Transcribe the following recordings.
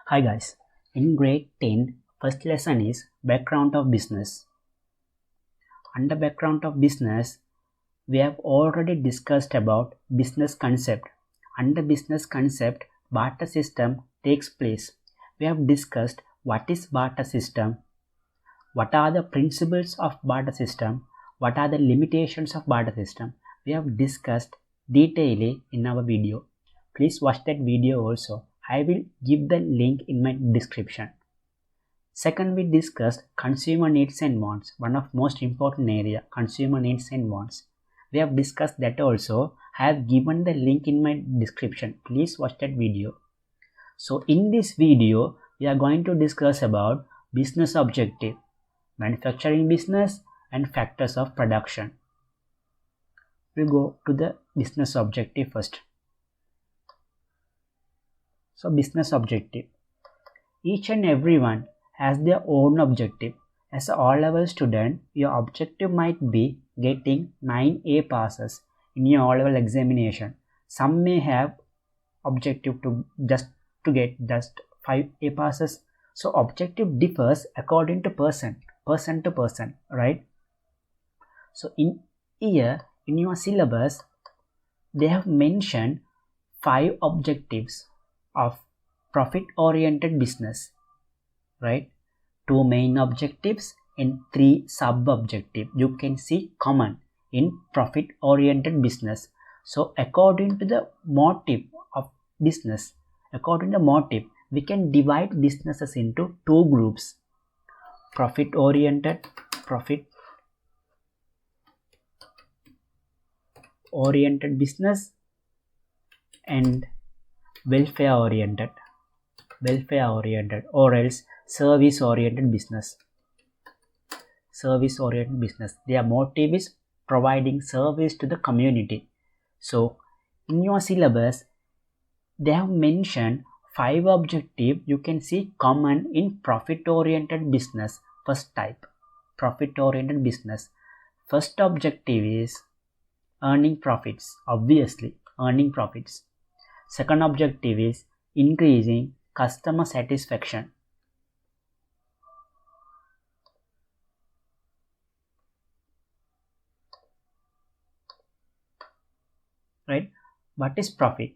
Hi guys, in grade 10, first lesson is background of business. Under background of business, we have already discussed about business concept. Under business concept, barter system takes place. We have discussed what is barter system, what are the principles of barter system, what are the limitations of barter system. We have discussed detailedly in our video. Please watch that video also. I will give the link in my description. Second, we discussed consumer needs and wants, one of most important area, consumer needs and wants. We have discussed that also. I have given the link in my description. Please watch that video. So in this video, we are going to discuss about business objective, manufacturing business and factors of production. We'll go to the business objective first. So business objective. Each and everyone has their own objective. As an O-level student, your objective might be getting 9 A passes in your O-level examination. Some may have objective to get just 5 A passes. So objective differs according to person to person, right? So in here, in your syllabus, they have mentioned 5 objectives of profit-oriented business, right? 2 main objectives and 3 sub-objectives. You can see common in profit-oriented business. So according to the motive of business, we can divide businesses into 2 groups: profit-oriented business and welfare-oriented or else service-oriented business. Their motive is providing service to the community. So in your syllabus, they have mentioned 5 objectives you can see common in profit-oriented business. First type, profit-oriented business. First objective is earning profits, obviously earning profits. Second objective is increasing customer satisfaction. Right? What is profit?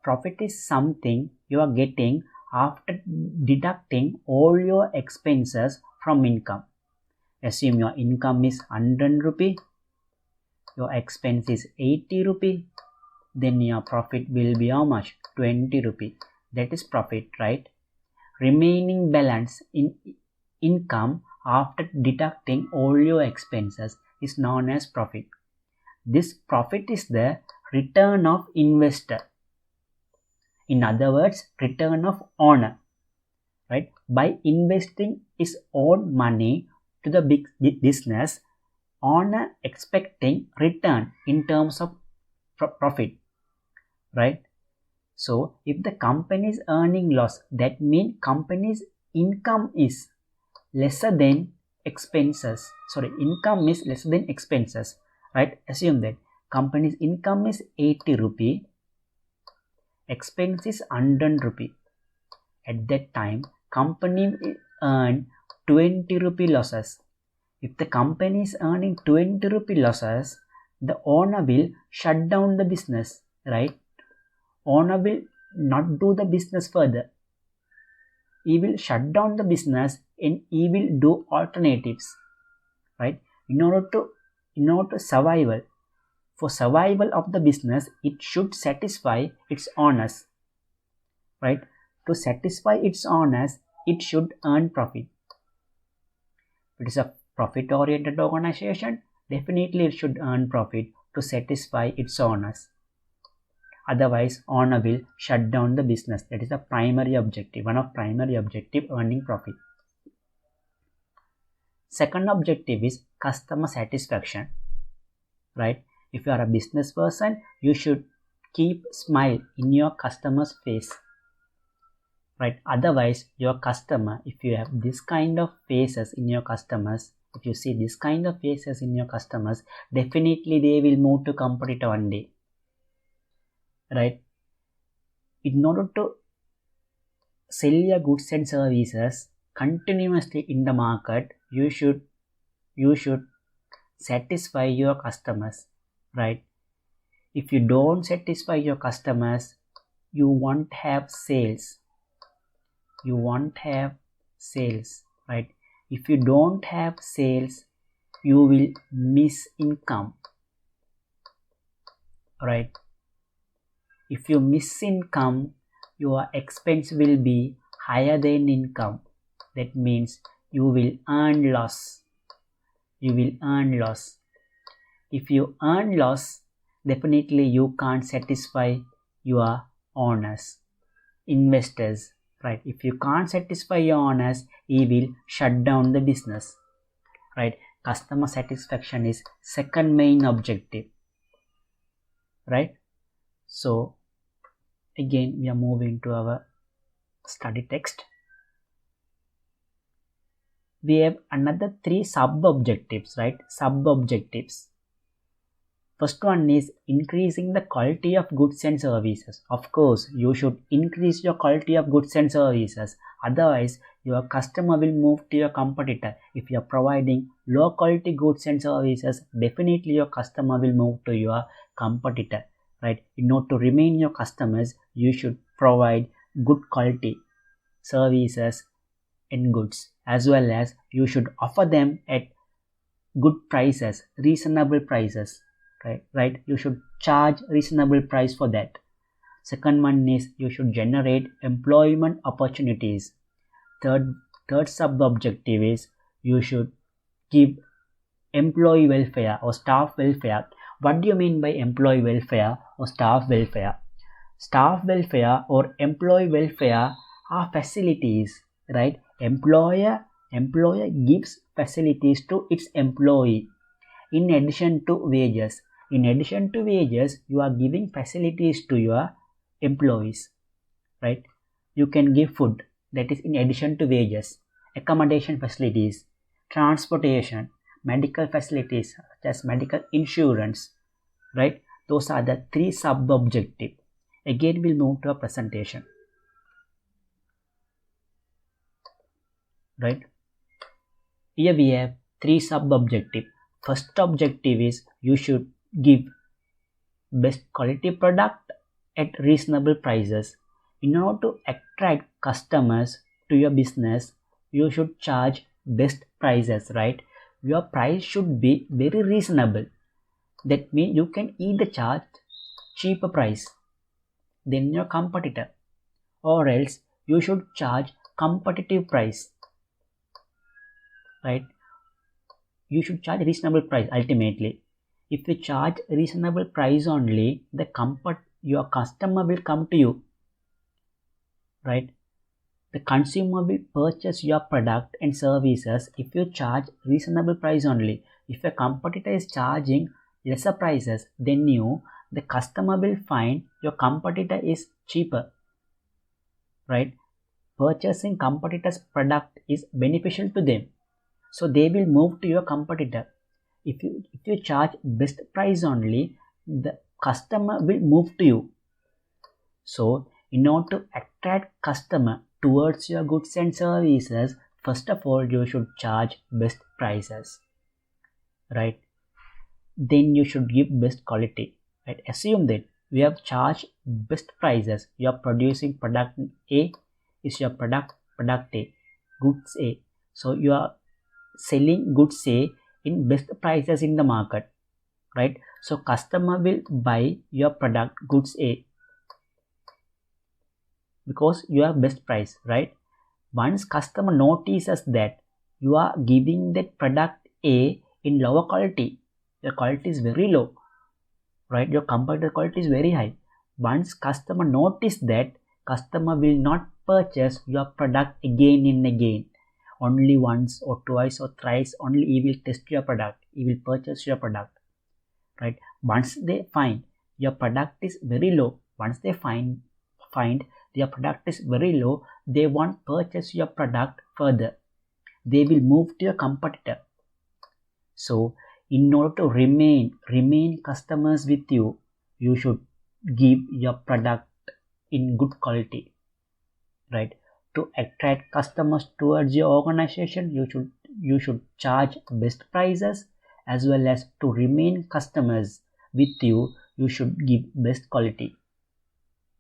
Profit is something you are getting after deducting all your expenses from income. Assume your income is 100 rupee, your expense is 80 rupee, then your profit will be how much? 20 rupee. That is profit, right? Remaining balance in income after deducting all your expenses is known as profit. This profit is the return of investor. In other words, return of owner, right? By investing his own money to the big business, owner expecting return in terms of profit, right? So if the company is earning loss, that means company's income is lesser than expenses. Income is lesser than expenses, right? Assume that company's income is 80 rupee, expense is 100 rupee. At that time, company earn 20 rupee losses. If the company is earning 20 rupee losses, the owner will shut down the business, right? Owner will not do the business further. He will shut down the business and he will do alternatives, right? In order to survival. For survival of the business, it should satisfy its owners, right? To satisfy its owners, it should earn profit. If it is a profit-oriented organization, definitely it should earn profit to satisfy its owners. Otherwise, owner will shut down the business. That is the primary objective. One of primary objective, earning profit. Second objective is customer satisfaction, right? If you are a business person, you should keep smile in your customer's face, right? Otherwise, your customer, if you have this kind of faces in your customers, if you see this kind of faces in your customers, definitely they will move to competitor one day, right? in order to sell your goods and services continuously in the market, you should satisfy your customers, right? If you don't satisfy your customers, you won't have sales. Right? If you don't have sales, you will miss income, right? If you miss income, your expense will be higher than income. That means you will earn loss. If you earn loss, definitely you can't satisfy your owners, investors, right? If you can't satisfy your owners, he will shut down the business, right? Customer satisfaction is second main objective, right? So again, we are moving to our study text. We have another 3 sub-objectives, right? Sub-objectives. First one is increasing the quality of goods and services. Of course, you should increase your quality of goods and services. Otherwise, your customer will move to your competitor. If you are providing low quality goods and services, definitely your customer will move to your competitor, right? In order to remain your customers, you should provide good quality services and goods, as well as you should offer them at good prices, reasonable prices, right? You should charge reasonable price for that. Second one is you should generate employment opportunities. Third sub objective is you should give employee welfare or staff welfare. What do you mean by employee welfare or staff welfare? Staff welfare or employee welfare are facilities, right? Employer gives facilities to its employee in addition to wages. In addition to wages, you are giving facilities to your employees, right? You can give food, that is in addition to wages, accommodation facilities, transportation, medical facilities such as medical insurance, right? Those are the 3 sub-objectives. Again, we'll move to a presentation, right? Here we have 3 sub-objectives. First objective is you should give best quality product at reasonable prices. In order to attract customers to your business, you should charge best prices, right? Your price should be very reasonable. That means you can either charge cheaper price than your competitor, or else you should charge competitive price, right? You should charge reasonable price. Ultimately, if you charge reasonable price only, your customer will come to you, right? The consumer will purchase your product and services if you charge reasonable price only. If a competitor is charging lesser prices than you, the customer will find your competitor is cheaper, right? Purchasing competitor's product is beneficial to them, so they will move to your competitor. If you charge best price only, the customer will move to you. So in order to attract customer towards your goods and services, first of all you should charge best prices, right? Then you should give best quality, right? Assume that we have charged best prices. You are producing product A, is your product A, goods A. So you are selling goods A in best prices in the market, right? So customer will buy your product goods A because you have best price, right? Once customer notices that you are giving that product A in lower quality, your quality is very low, right? Your competitor quality is very high. Once customer notice that, customer will not purchase your product again and again. Only once or twice or thrice only he will test your product, he will purchase your product, right? Once they find your product is very low, once they find your product is very low, they won't purchase your product further. They will move to your competitor. So in order to remain customers with you, you should give your product in good quality, right? To attract customers towards your organization, you should charge best prices, as well as to remain customers with you, you should give best quality,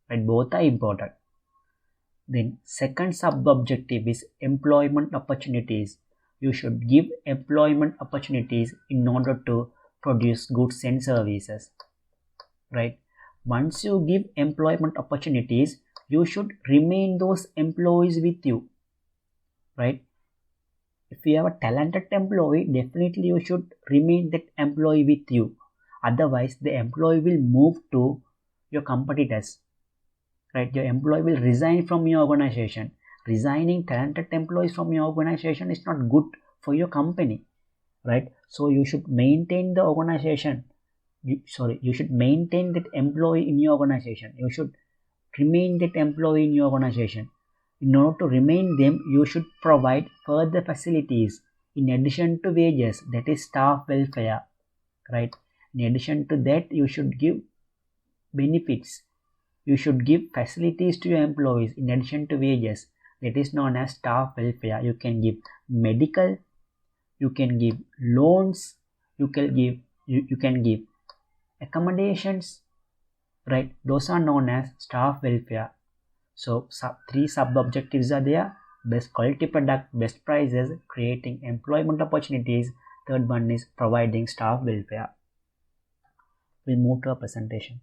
right? Both are important. Then second sub objective is employment opportunities. You should give employment opportunities in order to produce goods and services, right? Once you give employment opportunities, you should remain those employees with you, right? If you have a talented employee, definitely you should remain that employee with you. Otherwise, the employee will move to your competitors, right? Your employee will resign from your organization. Resigning talented employees from your organization is not good for your company, right? So you should maintain the organization. You should maintain that employee in your organization. You should remain that employee in your organization. In order to remain them, you should provide further facilities in addition to wages, that is staff welfare, right? In addition to that, you should give benefits. You should give facilities to your employees in addition to wages, that is known as staff welfare. You can give medical, you can give loans, you can give accommodations, right? Those are known as staff welfare. So three sub objectives are there: best quality product, best prices, creating employment opportunities. Third one is providing staff welfare. We'll move to our presentation.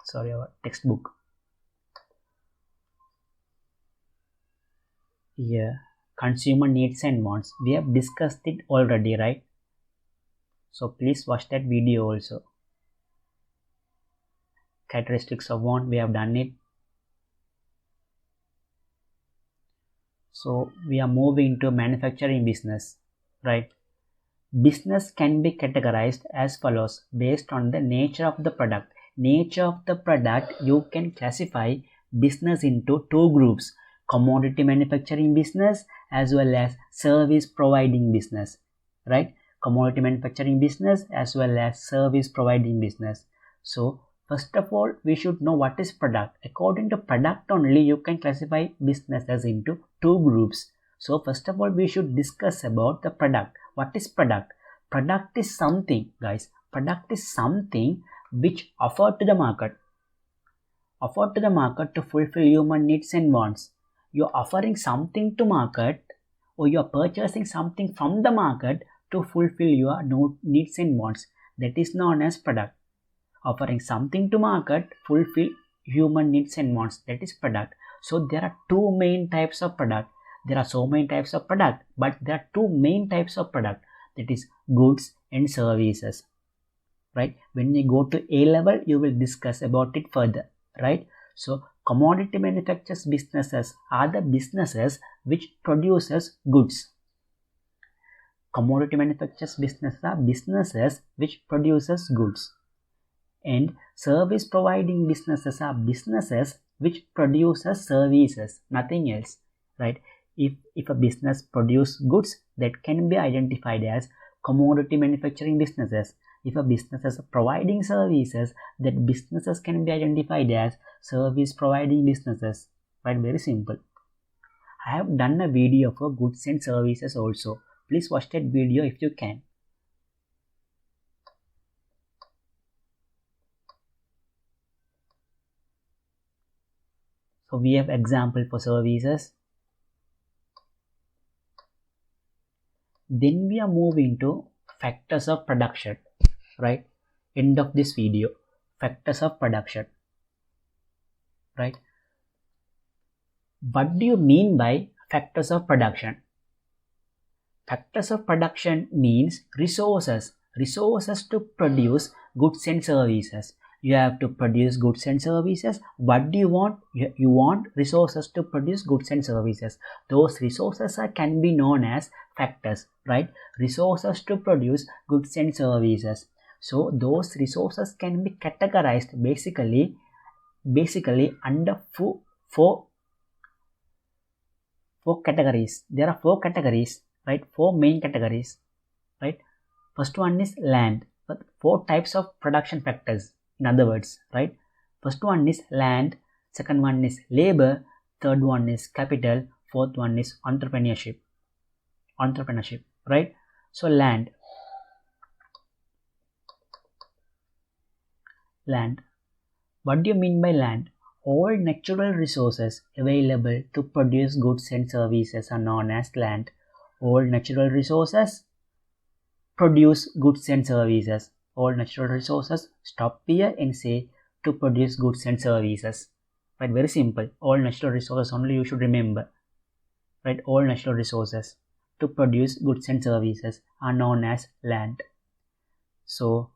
Sorry, our textbook. Here, consumer needs and wants. We have discussed it already, right? So please watch that video also. Characteristics of want, we have done it. So we are moving to manufacturing business, right? Business can be categorized as follows based on the nature of the product. Nature of the product, you can classify business into two groups: commodity manufacturing business as well as service providing business, right? Commodity manufacturing business as well as service providing business. So first of all, we should know what is product. According to product only, you can classify businesses into two groups. So first of all, we should discuss about the product. What is product? Product is something, guys. Product is something which offered to the market. Offered to the market to fulfill human needs and wants. You're offering something to market, or you're purchasing something from the market to fulfill your needs and wants. That is known as product. Offering something to market, fulfill human needs and wants, that is product. So there are two main types of product. There are so many types of product, but there are two main types of product, that is goods and services, right? When we go to A level, you will discuss about it further, right? So commodity manufacturers businesses are the businesses which produces goods. Commodity manufacturers businesses are businesses which produces goods. And service providing businesses are businesses which produces services, nothing else, right? If a business produces goods, that can be identified as commodity manufacturing businesses. If a business is providing services, that businesses can be identified as service providing businesses, right? Very simple. I have done a video for goods and services also. Please watch that video if you can. So we have example for services. Then we are moving to factors of production, right? End of this video, factors of production, right? What do you mean by factors of production? Factors of production means resources to produce goods and services. You have to produce goods and services. What do you want? You want resources to produce goods and services. Those resources can be known as factors, right? Resources to produce goods and services. So those resources can be categorized basically under four categories. There are four categories, right? Four main categories, right? First one is land. Four types of production factors, in other words, right? First one is land, second one is labor, third one is capital, fourth one is entrepreneurship, right? So land, what do you mean by land? All natural resources available to produce goods and services are known as land. All natural resources produce goods and services. All natural resources, stop here and say to produce goods and services. Right, very simple. All natural resources only you should remember. Right, all natural resources to produce goods and services are known as land. So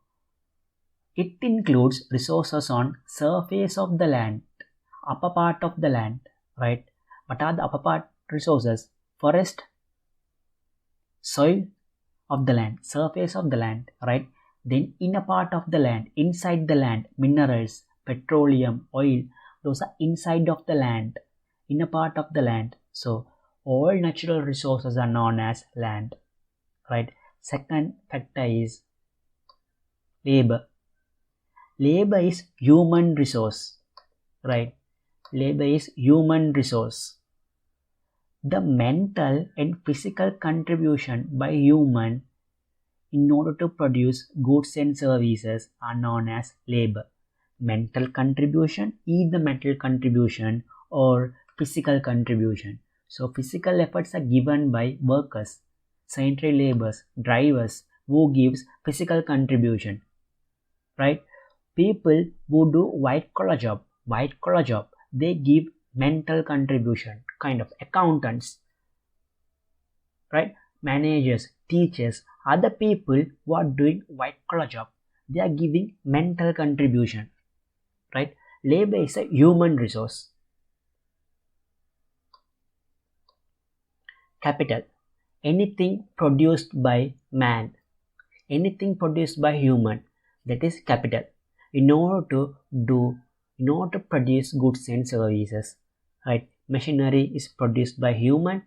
it includes resources on surface of the land, upper part of the land, right? What are the upper part resources? Forest, soil of the land, surface of the land, right? Then inner part of the land, inside the land, minerals, petroleum, oil, those are inside of the land, inner part of the land. So all natural resources are known as land, right? Second factor is labor. Labor is human resource, right? Labor is human resource. The mental and physical contribution by human in order to produce goods and services are known as labor. Mental contribution, either mental contribution or physical contribution. So physical efforts are given by workers, sanitary laborers, drivers, who gives physical contribution, right? People who do white collar job, they give mental contribution, kind of accountants, right? Managers, teachers, other people who are doing white collar job, they are giving mental contribution, right? Labor is a human resource. Capital, anything produced by man, anything produced by human, that is capital. In order to produce goods and services, right? Machinery is produced by human,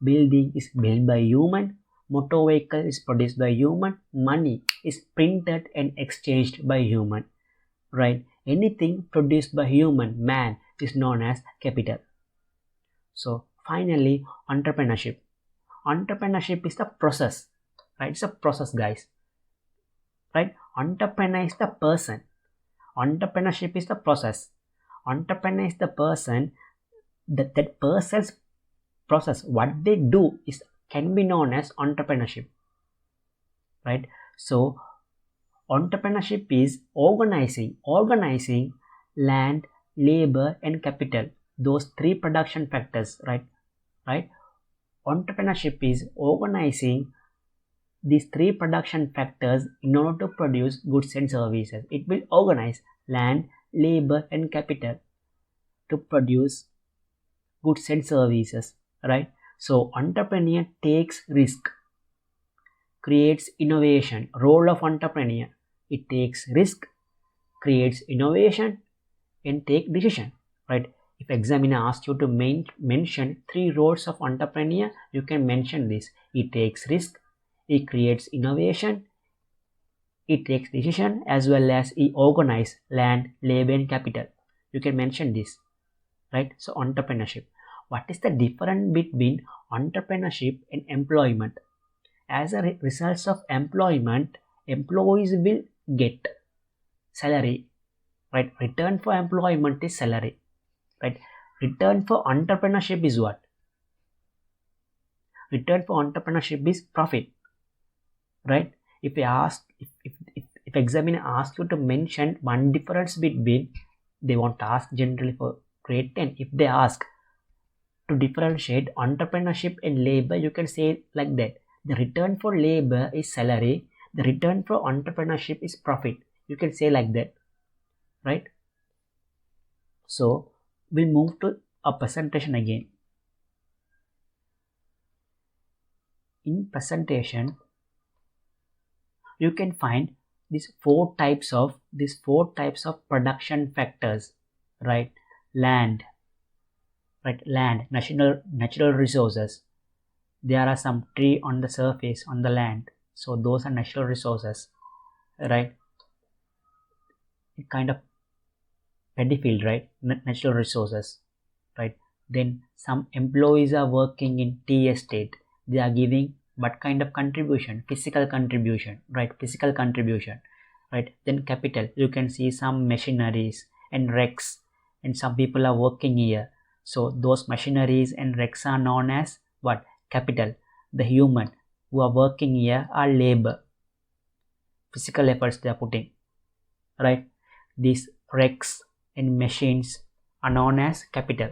building is built by human, motor vehicle is produced by human, money is printed and exchanged by human, right? Anything produced by human, man, is known as capital. So finally, entrepreneurship. Entrepreneurship is the process, right? It's a process, guys, right? Entrepreneur is the person. Entrepreneurship is the process. Entrepreneur is the person. That person's process, what they do is can be known as entrepreneurship, right? So entrepreneurship is organizing land, labor and capital, those three production factors, right? Entrepreneurship is organizing these three production factors in order to produce goods and services. It will organize land, labor and capital to produce goods and services, right? So entrepreneur takes risk, creates innovation. Role of entrepreneur, it takes risk, creates innovation and take decision, right? If examiner asks you to mention three roles of entrepreneur, you can mention this. He takes risk, he creates innovation, he takes decision, as well as he organize land, labor and capital. You can mention this, right? So entrepreneurship. What is the difference between entrepreneurship and employment? As a result of employment, employees will get salary, right? Return for employment is salary, right? Return for entrepreneurship is what? Return for entrepreneurship is profit, right? If examiner asks you to mention one difference between, they won't ask generally for grade 10. If they ask to differentiate entrepreneurship and labor, you can say like that. The return for labor is salary, the return for entrepreneurship is profit. You can say like that, right? So we'll move to a presentation again. In presentation, you can find these four types of production factors, right? Land, right? Land, natural resources. There are some tree on the surface on the land, so those are natural resources, right? Kind of paddy field, right? Natural resources, right? Then some employees are working in tea estate. They are giving what kind of contribution? Physical contribution, right? Physical contribution, right? Then capital, you can see some machineries and wrecks, and some people are working here. So those machineries and wrecks are known as what? Capital. The human who are working here are labor, physical efforts they are putting, right? These wrecks and machines are known as capital,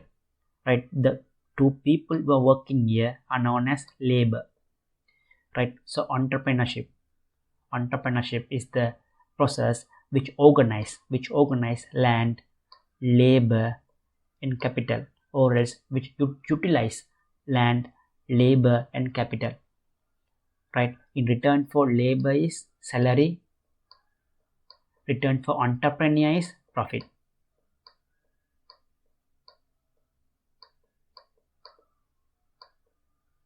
right? The two people who are working here are known as labor, right? So entrepreneurship is the process which organize land, labor and capital, or else which utilize land, labor and capital, right? In return for labor is salary, return for entrepreneur is profit.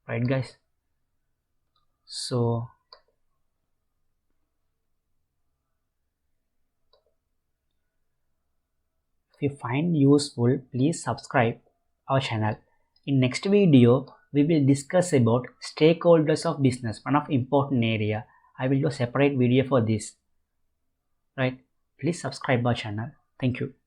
Right guys, so if you find useful, please subscribe our channel. In next video we will discuss about stakeholders of business, one of important area. I will do a separate video for this, right? Please subscribe our channel. Thank you.